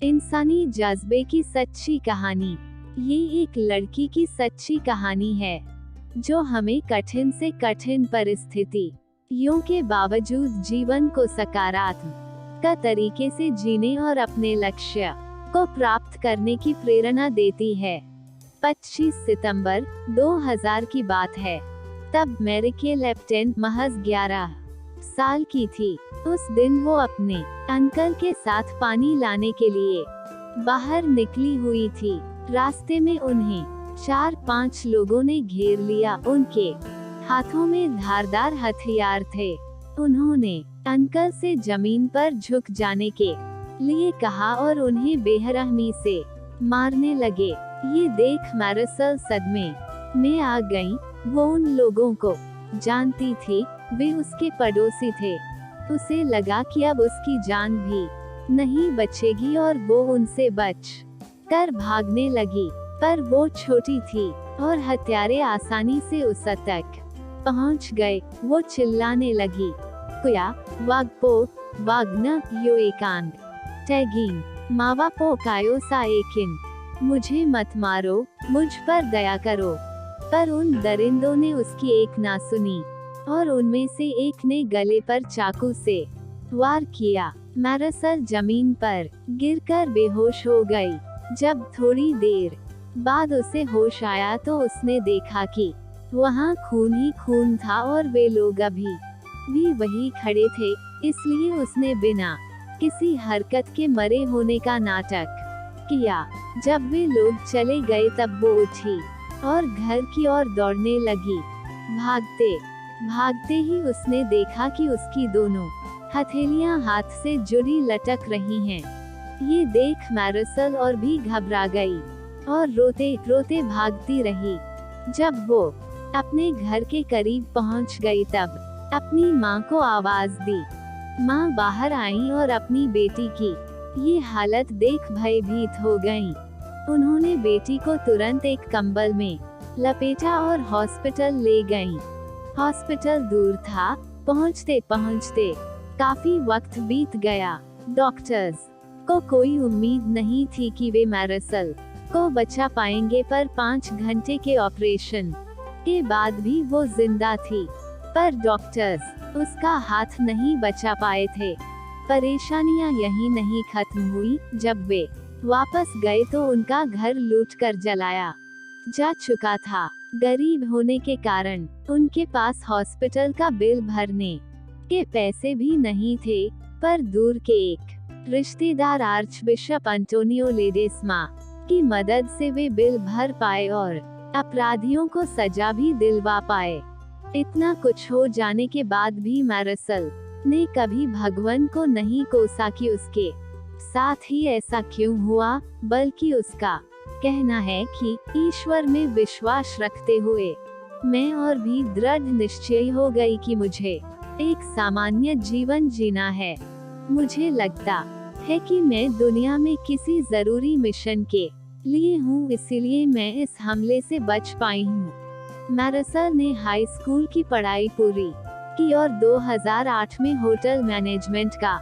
इंसानी जज्बे की सच्ची कहानी। ये एक लड़की की सच्ची कहानी है जो हमें कठिन से कठिन परिस्थितियों के बावजूद जीवन को सकारात्मक तरीके से जीने और अपने लक्ष्य को प्राप्त करने की प्रेरणा देती है। 25 सितंबर 2000 की बात है। तब मैरिके लेप्टेन महज 11 साल की थी। उस दिन वो अपने अंकल के साथ पानी लाने के लिए बाहर निकली हुई थी। रास्ते में उन्हें 4-5 लोगों ने घेर लिया। उनके हाथों में धारदार हथियार थे। उन्होंने अंकल से जमीन पर झुक जाने के लिए कहा और उन्हें बेरहमी से मारने लगे। ये देख मैरिसल सदमे में आ गई। वो उन लोगों को जानती थी, वे उसके पड़ोसी थे। उसे लगा कि अब उसकी जान भी नहीं बचेगी और वो उनसे बच कर भागने लगी। पर वो छोटी थी और हत्यारे आसानी से उस तक पहुंच गए। वो चिल्लाने लगी, कुया वागपो वागना यो एकांग टैगिंग मावा पो कायो सा एकिन, मुझे मत मारो, मुझ पर दया करो। पर उन दरिंदों ने उसकी एक ना सुनी और उनमें से एक ने गले पर चाकू से वार किया। मैरिसल जमीन पर गिरकर बेहोश हो गई। जब थोड़ी देर बाद उसे होश आया तो उसने देखा कि वहाँ खून ही खून था और वे लोग अभी भी वही खड़े थे। इसलिए उसने बिना किसी हरकत के मरे होने का नाटक किया। जब वे लोग चले गए तब वो उठी और घर की ओर दौड़ने लगी। भागते भागते ही उसने देखा कि उसकी दोनों हथेलियां हाथ से जुड़ी लटक रही हैं। ये देख मैरिसल और भी घबरा गई और रोते रोते भागती रही। जब वो अपने घर के करीब पहुंच गई तब अपनी माँ को आवाज दी। माँ बाहर आई और अपनी बेटी की ये हालत देख भयभीत हो गईं। उन्होंने बेटी को तुरंत एक कंबल में लपेटा और हॉस्पिटल ले गईं। हॉस्पिटल दूर था। पहुंचते पहुंचते काफी वक्त बीत गया। डॉक्टर्स को कोई उम्मीद नहीं थी कि वे मैरिसल को बचा पाएंगे, पर 5 घंटे के ऑपरेशन के बाद भी वो जिंदा थी। पर डॉक्टर्स उसका हाथ नहीं बचा पाए थे। परेशानियां यहीं नहीं खत्म हुई। जब वे वापस गए तो उनका घर लूट कर जलाया जा चुका था। गरीब होने के कारण उनके पास हॉस्पिटल का बिल भरने के पैसे भी नहीं थे। पर दूर के एक रिश्तेदार आर्चबिशप अंटोनियो लेडेस्मा की मदद से वे बिल भर पाए और अपराधियों को सजा भी दिलवा पाए। इतना कुछ हो जाने के बाद भी मैरिसल ने कभी भगवान को नहीं कोसा कि उसके साथ ही ऐसा क्यों हुआ, बल्कि उसका कहना है कि ईश्वर में विश्वास रखते हुए मैं और भी दृढ़ निश्चय हो गई कि मुझे एक सामान्य जीवन जीना है। मुझे लगता है कि मैं दुनिया में किसी जरूरी मिशन के लिए हूँ, इसीलिए मैं इस हमले से बच पाई हूँ। मैरिसल ने हाई स्कूल की पढ़ाई पूरी की और 2008 में होटल मैनेजमेंट का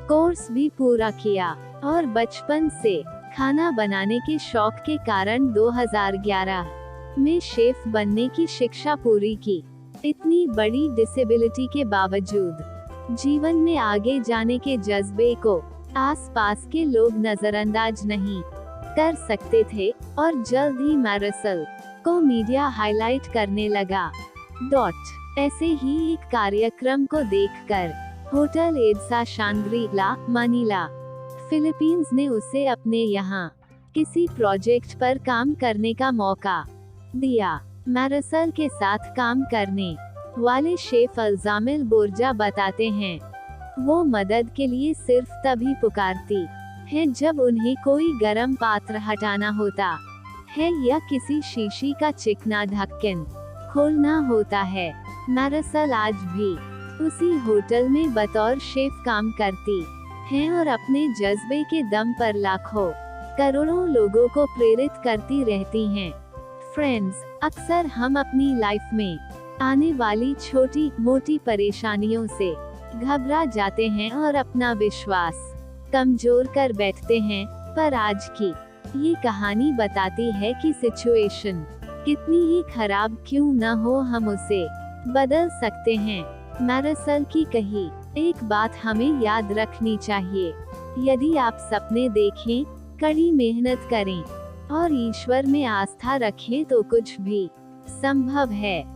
कोर्स भी पूरा किया और बचपन से खाना बनाने के शौक के कारण 2011 में शेफ बनने की शिक्षा पूरी की। इतनी बड़ी डिसेबिलिटी के बावजूद जीवन में आगे जाने के जज्बे को आसपास के लोग नजरअंदाज नहीं कर सकते थे और जल्द ही मैरिसल को मीडिया हाईलाइट करने लगा। ऐसे ही एक कार्यक्रम को देखकर होटल एड्सा शांग्री-ला, मनीला, फिलीपींस ने उसे अपने यहाँ किसी प्रोजेक्ट पर काम करने का मौका दिया। मैरिसल के साथ काम करने वाले शेफ अल्जामिल बोर्जा बताते हैं, वो मदद के लिए सिर्फ तभी पुकारती है जब उन्हें कोई गर्म पात्र हटाना होता है या किसी शीशी का चिकना ढक्कन खोलना होता है। मैरिसल आज भी उसी होटल में बतौर शेफ काम करती हैं और अपने जज्बे के दम पर लाखों करोड़ों लोगों को प्रेरित करती रहती हैं। फ्रेंड्स, अक्सर हम अपनी लाइफ में आने वाली छोटी मोटी परेशानियों से घबरा जाते हैं और अपना विश्वास कमजोर कर बैठते हैं। पर आज की ये कहानी बताती है कि सिचुएशन कितनी ही खराब क्यों न हो, हम उसे बदल सकते हैं। मैरसल की कही एक बात हमें याद रखनी चाहिए, यदि आप सपने देखें, कड़ी मेहनत करें और ईश्वर में आस्था रखें तो कुछ भी संभव है।